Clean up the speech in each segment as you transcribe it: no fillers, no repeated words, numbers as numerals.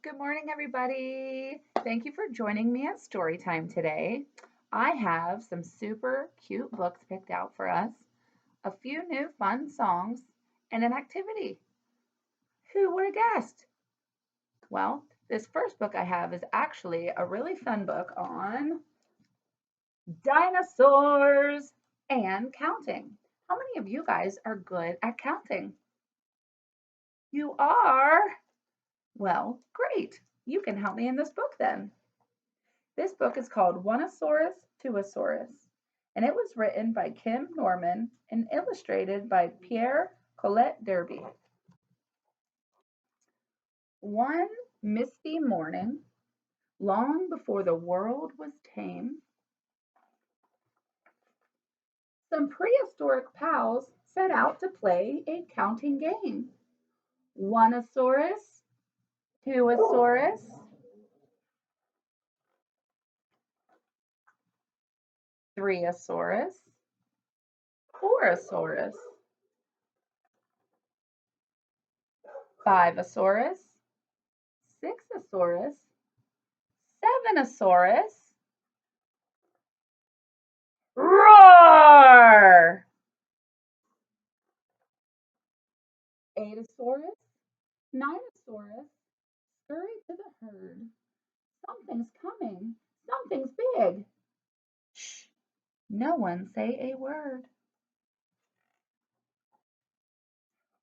Good morning, everybody. Thank you for joining me at story time today. I have some super cute books picked out for us, a few new fun songs, and an activity. Who would have guessed? Well, this first book I have is actually a really fun book on dinosaurs and counting. How many of you guys are good at counting? You are? Well, great. You can help me in this book then. This book is called Oneosaurus Twosaurus, and it was written by Kim Norman and illustrated by Pierre Colette Derby. One misty morning, long before the world was tame, some prehistoric pals set out to play a counting game. Oneosaurus, Twosaurus, Threeosaurus, Fourosaurus, Fiveosaurus, Sixosaurus, Sevenosaurus. Roar! Eightosaurus, Ninosaurus, scurry to the herd. Something's coming. Something's big. Shh! No one say a word.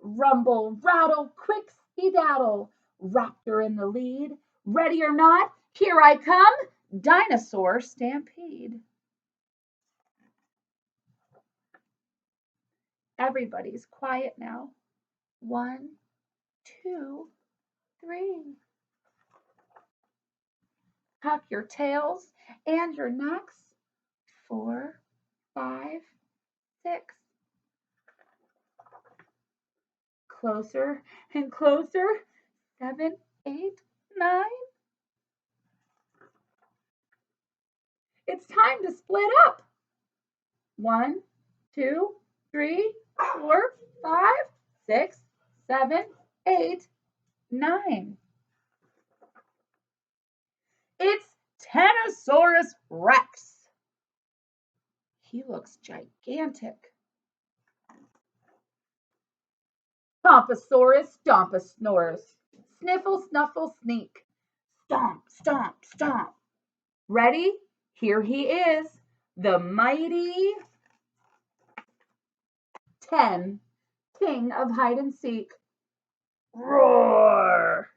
Rumble, rattle, quick skedaddle. Raptor in the lead. Ready or not, here I come. Dinosaur stampede. Everybody's quiet now. 1, 2, 3. Tuck your tails and your necks. 4, 5, 6. Closer and closer. 7, 8, 9. It's time to split up. 1, 2, 3, 4, 5, 6, 7, 8, 9. It's Tyrannosaurus Rex. He looks gigantic. Pomposaurus Stomposaurus. Sniffle, snuffle, sneak. Stomp, stomp, stomp. Ready? Here he is, the mighty 10, king of hide and seek. Roar!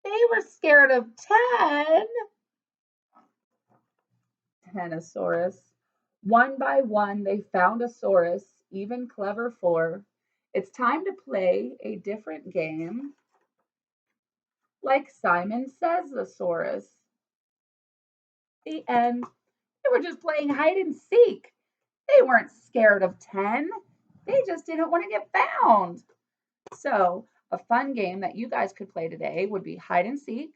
They were scared of 10. Tenosaurus. One by one, they found a saurus, even clever 4. It's time to play a different game, like Simon Says the Saurus. The end. They were just playing hide and seek. They weren't scared of 10. They just didn't want to get found. So, a fun game that you guys could play today would be hide and seek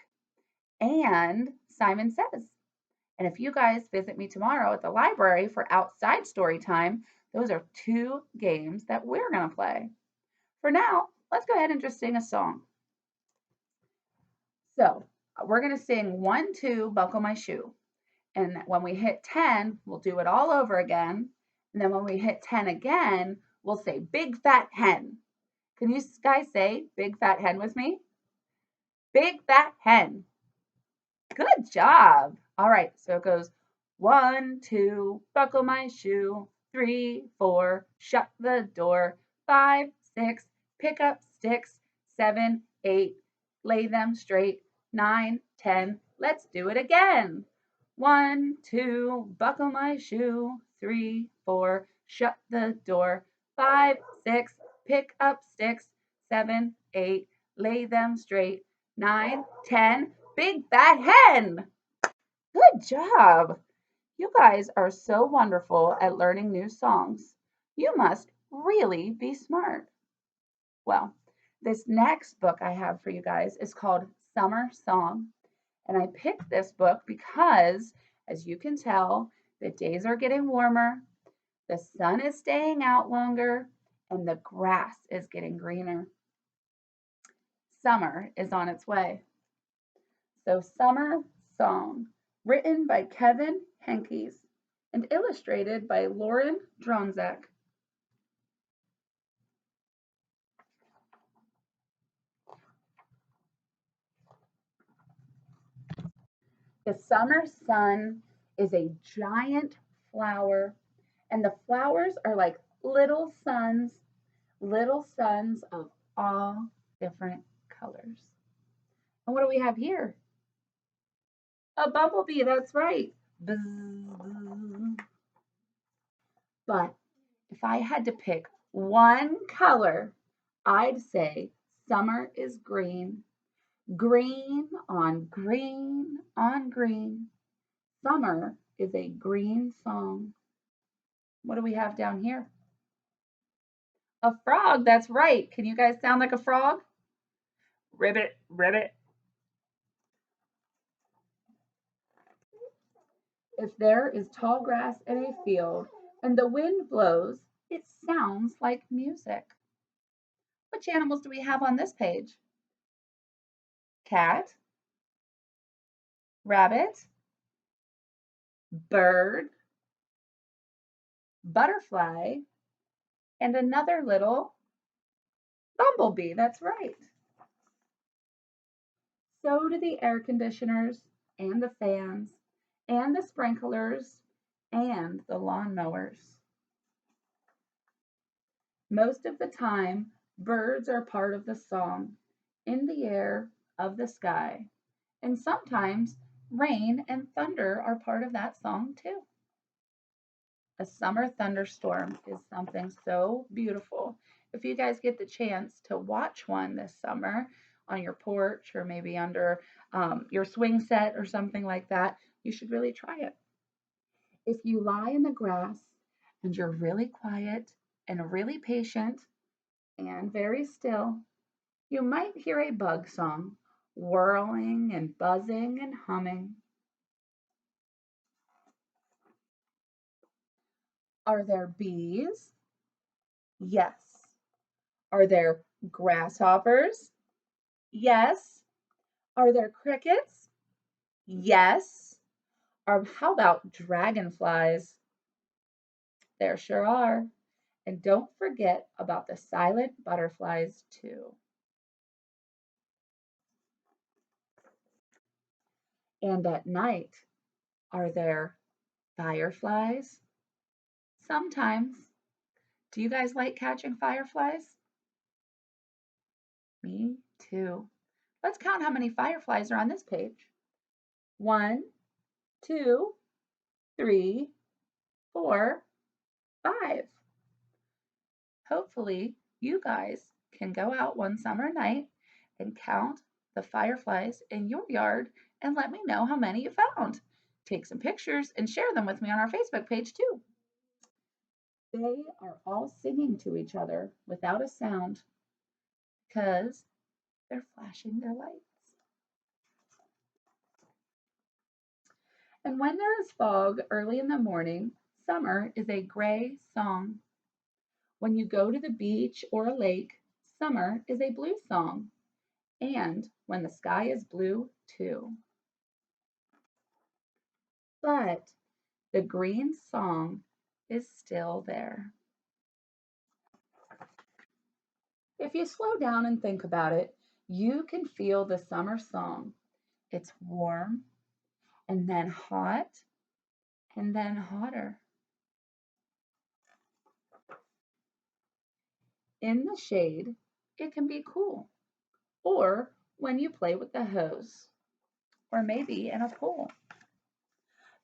and Simon Says. And if you guys visit me tomorrow at the library for outside story time, those are 2 games that we're going to play. For now, let's go ahead and just sing a song. So, we're going to sing 1, 2, Buckle My Shoe. And when we hit 10, we'll do it all over again. And then when we hit 10 again, we'll say Big Fat Hen. Can you guys say Big Fat Hen with me? Big Fat Hen. Good job. All right, so it goes 1, 2, buckle my shoe. 3, 4, shut the door. 5, 6, pick up sticks. 7, 8, lay them straight. 9, 10, let's do it again. 1, 2, buckle my shoe. 3, 4, shut the door. 5, 6, pick up sticks. 7, 8, lay them straight. 9, 10, Big Fat Hen. Good job. You guys are so wonderful at learning new songs. You must really be smart. Well, this next book I have for you guys is called Summer Song. And I picked this book because, as you can tell, the days are getting warmer, the sun is staying out longer, and the grass is getting greener. Summer is on its way. So Summer Song, written by Kevin Henkes and illustrated by Lauren Dronzak. The summer sun is a giant flower, and the flowers are like little suns of all different colors. And what do we have here? A bumblebee, that's right. Buzz, buzz. But if I had to pick one color, I'd say summer is green. Green on green on green. Summer is a green song. What do we have down here? A frog, that's right. Can you guys sound like a frog? Ribbit, ribbit. If there is tall grass in a field and the wind blows, it sounds like music. Which animals do we have on this page? Cat, rabbit, bird, butterfly, and another little bumblebee. That's right. So do the air conditioners and the fans and the sprinklers and the lawnmowers. Most of the time, birds are part of the song, in the air, of the sky. And sometimes rain and thunder are part of that song too. A summer thunderstorm is something so beautiful. If you guys get the chance to watch one this summer on your porch or maybe under your swing set or something like that, you should really try it. If you lie in the grass and you're really quiet and really patient and very still, you might hear a bug song whirling and buzzing and humming. Are there bees? Yes. Are there grasshoppers? Yes. Are there crickets? Yes. Or how about dragonflies? There sure are. And don't forget about the silent butterflies, too. And at night, are there fireflies? Sometimes. Do you guys like catching fireflies? Me too. Let's count how many fireflies are on this page. 1, 2, 3, 4, 5. Hopefully, you guys can go out one summer night and count the fireflies in your yard and let me know how many you found. Take some pictures and share them with me on our Facebook page too. They are all singing to each other without a sound because they're flashing their lights. And when there is fog early in the morning, summer is a gray song. When you go to the beach or a lake, summer is a blue song. And when the sky is blue, too. But the green song is still there. If you slow down and think about it, you can feel the summer song. It's warm and then hot and then hotter. In the shade, it can be cool. Or when you play with the hose, or maybe in a pool.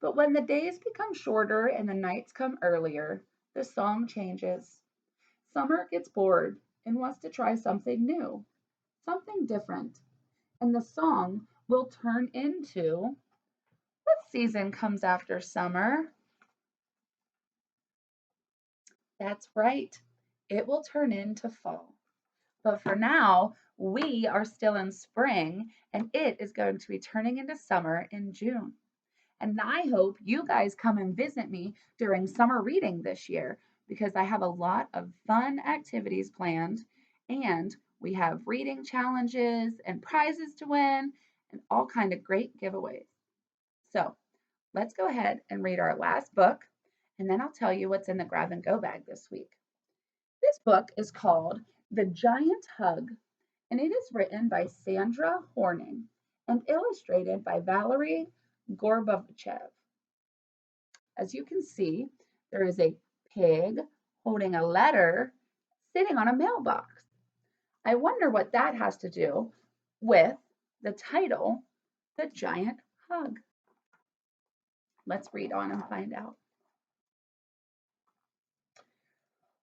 But when the days become shorter and the nights come earlier, the song changes. Summer gets bored and wants to try something new, something different. And the song will turn into what season comes after summer? That's right, it will turn into fall. But for now, we are still in spring and it is going to be turning into summer in June. And I hope you guys come and visit me during summer reading this year because I have a lot of fun activities planned and We have reading challenges and prizes to win and all kind of great giveaways. So let's go ahead and read our last book, and then I'll tell you what's in the grab and go bag this week. This book is called The Giant Hug, and it is written by Sandra Horning and illustrated by Valerie Gorbachev. As you can see, there is a pig holding a letter sitting on a mailbox. I wonder what that has to do with the title, The Giant Hug. Let's read on and find out.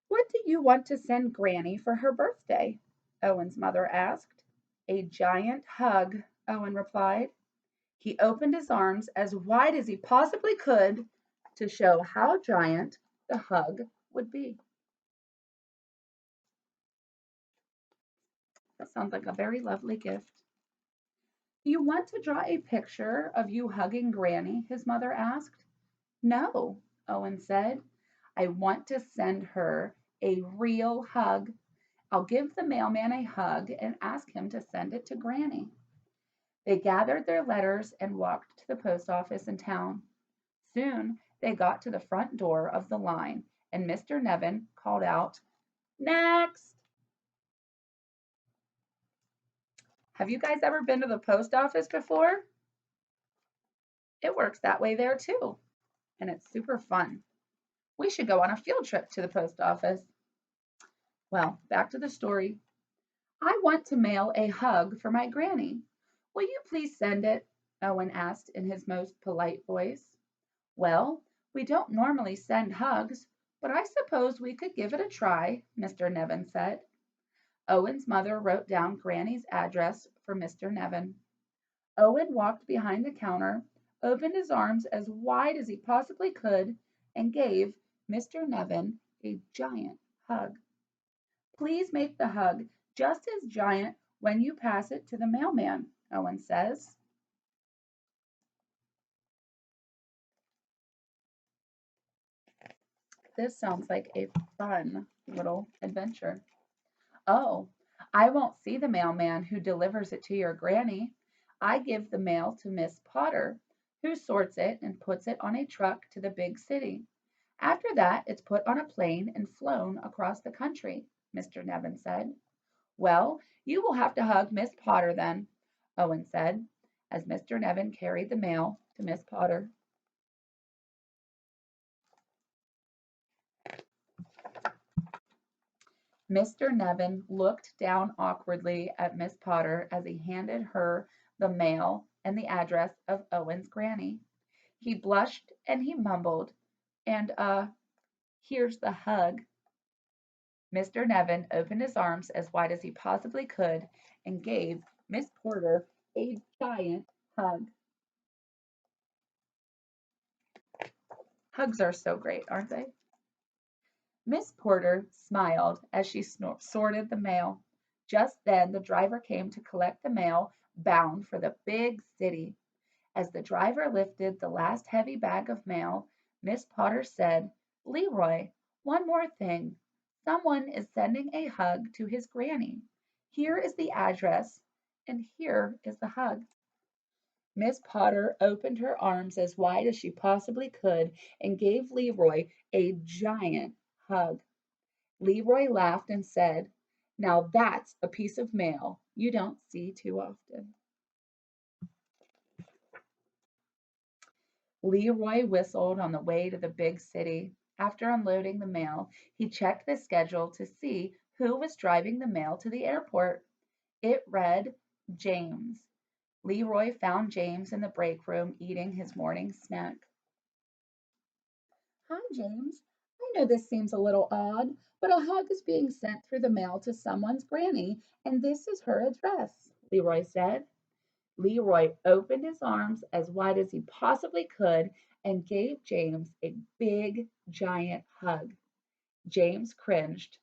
What do you want to send Granny for her birthday? Owen's mother asked. A giant hug, Owen replied. He opened his arms as wide as he possibly could to show how giant the hug would be. That sounds like a very lovely gift. Do you want to draw a picture of you hugging Granny? His mother asked. No, Owen said. I want to send her a real hug. I'll give the mailman a hug and ask him to send it to Granny. They gathered their letters and walked to the post office in town. Soon they got to the front door of the line, and Mr. Nevin called out, Next! Have you guys ever been to the post office before? It works that way there too, and it's super fun. We should go on a field trip to the post office. Well, back to the story. I want to mail a hug for my granny. Will you please send it? Owen asked in his most polite voice. Well, we don't normally send hugs, but I suppose we could give it a try, Mr. Nevin said. Owen's mother wrote down Granny's address for Mr. Nevin. Owen walked behind the counter, opened his arms as wide as he possibly could, and gave Mr. Nevin a giant hug. Please make the hug just as giant when you pass it to the mailman, Owen says. This sounds like a fun little adventure. Oh, I won't see the mailman who delivers it to your granny. I give the mail to Miss Potter, who sorts it and puts it on a truck to the big city. After that, it's put on a plane and flown across the country, Mr. Nevin said. Well, you will have to hug Miss Potter then, Owen said, as Mr. Nevin carried the mail to Miss Potter. Mr. Nevin looked down awkwardly at Miss Potter as he handed her the mail and the address of Owen's granny. He blushed and he mumbled, and, here's the hug. Mr. Nevin opened his arms as wide as he possibly could and gave Miss Porter a giant hug. Hugs are so great, aren't they? Miss Porter smiled as she sorted the mail. Just then the driver came to collect the mail bound for the big city. As the driver lifted the last heavy bag of mail, Miss Potter said, Leroy, one more thing. Someone is sending a hug to his granny. Here is the address, and here is the hug. Miss Potter opened her arms as wide as she possibly could and gave Leroy a giant hug. Leroy laughed and said, Now that's a piece of mail you don't see too often. Leroy whistled on the way to the big city. After unloading the mail, he checked the schedule to see who was driving the mail to the airport. It read James. Leroy found James in the break room eating his morning snack. Hi, James. I know this seems a little odd, but a hug is being sent through the mail to someone's granny, and this is her address, Leroy said. Leroy opened his arms as wide as he possibly could and gave James a big, giant hug. James cringed.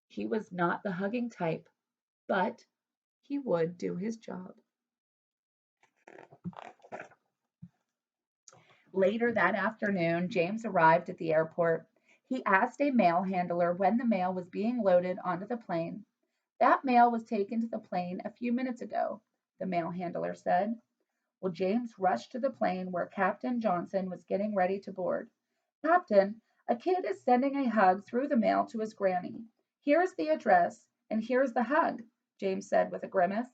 He was not the hugging type, but he would do his job. Later that afternoon, James arrived at the airport. He asked a mail handler when the mail was being loaded onto the plane. That mail was taken to the plane a few minutes ago, the mail handler said. Well, James rushed to the plane where Captain Johnson was getting ready to board. Captain, a kid is sending a hug through the mail to his granny. Here's the address, and here's the hug, James said with a grimace.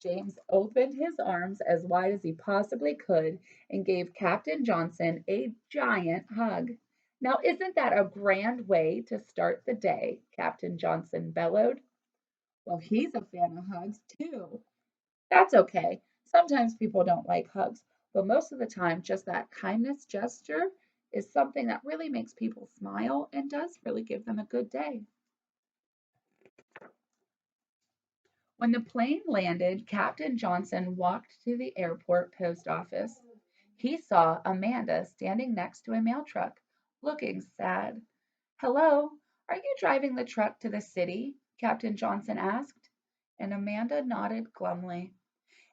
James opened his arms as wide as he possibly could and gave Captain Johnson a giant hug. Now, isn't that a grand way to start the day? Captain Johnson bellowed. Well, he's a fan of hugs, too. That's okay. Sometimes people don't like hugs, but most of the time, just that kindness gesture is something that really makes people smile and does really give them a good day. When the plane landed, Captain Johnson walked to the airport post office. He saw Amanda standing next to a mail truck, looking sad. Hello, are you driving the truck to the city? Captain Johnson asked, and Amanda nodded glumly.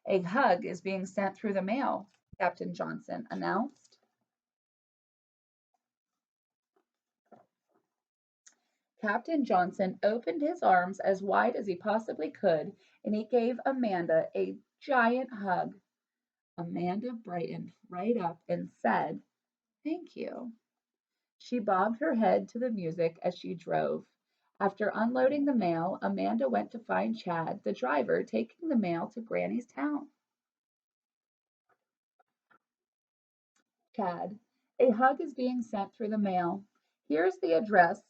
A hug is being sent through the mail, Captain Johnson announced. Captain Johnson opened his arms as wide as he possibly could, and he gave Amanda a giant hug. Amanda brightened right up and said, Thank you. She bobbed her head to the music as she drove. After unloading the mail, Amanda went to find Chad, the driver, taking the mail to Granny's town. Chad, a hug is being sent through the mail. Here's the address,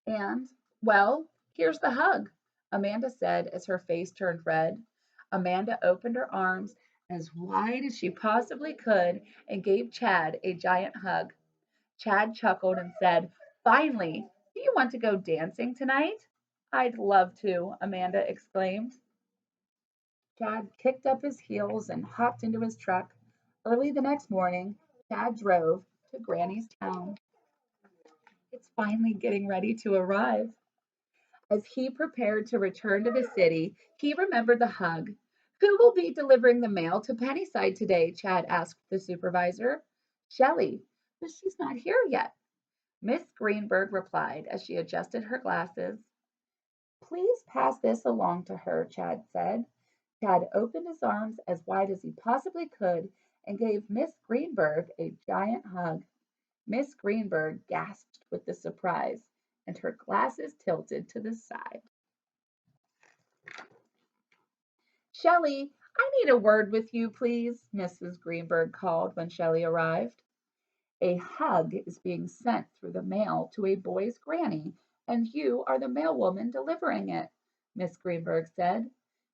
and, well, here's the hug, Amanda said as her face turned red. Amanda opened her arms as wide as she possibly could and gave Chad a giant hug. Chad chuckled and said, Finally, do you want to go dancing tonight? I'd love to, Amanda exclaimed. Chad kicked up his heels and hopped into his truck. Early the next morning, Chad drove to Granny's town. It's finally getting ready to arrive. As he prepared to return to the city, he remembered the hug. Who will be delivering the mail to Pennyside today? Chad asked the supervisor. Shelley, but she's not here yet. Miss Greenberg replied as she adjusted her glasses. Please pass this along to her, Chad said. Chad opened his arms as wide as he possibly could and gave Miss Greenberg a giant hug. Miss Greenberg gasped with the surprise, and her glasses tilted to the side. Shelley, I need a word with you, please, Mrs. Greenberg called when Shelley arrived. A hug is being sent through the mail to a boy's granny, and you are the mailwoman delivering it, Miss Greenberg said.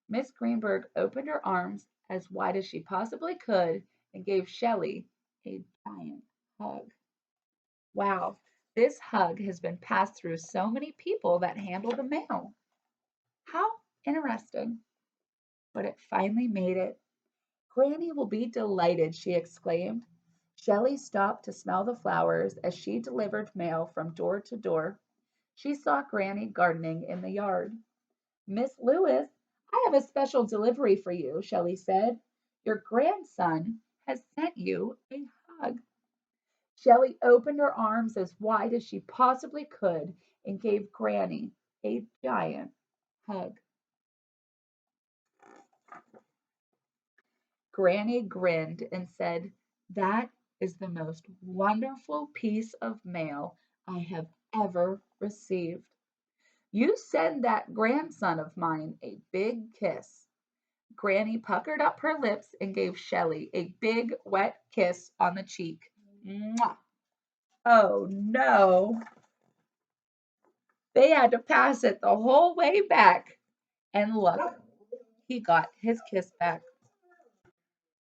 Miss Greenberg opened her arms as wide as she possibly could and gave Shelley a giant hug. Wow, this hug has been passed through so many people that handle the mail. How interesting. But it finally made it. Granny will be delighted, she exclaimed. Shelley stopped to smell the flowers as she delivered mail from door to door. She saw Granny gardening in the yard. Miss Lewis, I have a special delivery for you, Shelley said. Your grandson has sent you a hug. Shelley opened her arms as wide as she possibly could and gave Granny a giant hug. Granny grinned and said, That is the most wonderful piece of mail I have ever received. You send that grandson of mine a big kiss. Granny puckered up her lips and gave Shelley a big, wet kiss on the cheek. Mwah! Oh no! They had to pass it the whole way back. And look, he got his kiss back.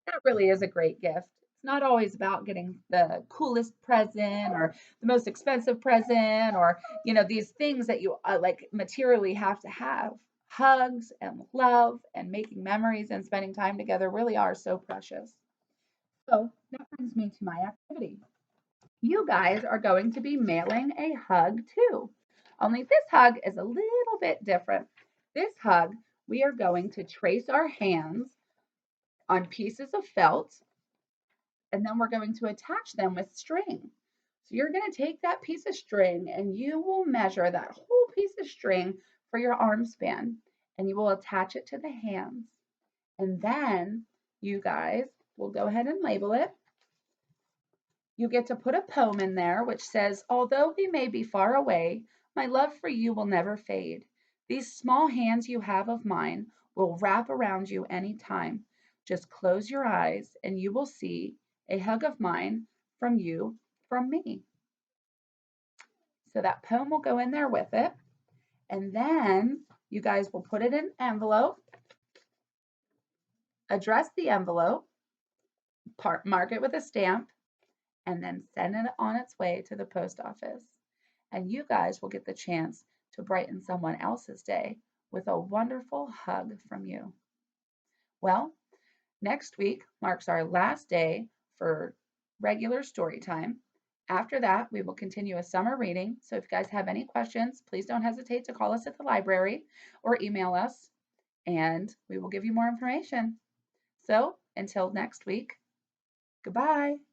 That really is a great gift. It's not always about getting the coolest present or the most expensive present or, these things that you like materially have to have. Hugs and love and making memories and spending time together really are so precious. So that brings me to my activity. You guys are going to be mailing a hug too. Only this hug is a little bit different. This hug, we are going to trace our hands on pieces of felt, and then we're going to attach them with string. So you're going to take that piece of string and you will measure that whole piece of string for your arm span. and you will attach it to the hands. And then you guys will go ahead and label it. You get to put a poem in there which says, although we may be far away, my love for you will never fade. These small hands you have of mine will wrap around you anytime. Just close your eyes and you will see a hug of mine from you, from me. So that poem will go in there with it. And then you guys will put it in an envelope, address the envelope, mark it with a stamp, and then send it on its way to the post office. And you guys will get the chance to brighten someone else's day with a wonderful hug from you. Well, next week marks our last day for regular story time. After that, we will continue a summer reading. So if you guys have any questions, please don't hesitate to call us at the library or email us, and we will give you more information. So until next week, goodbye.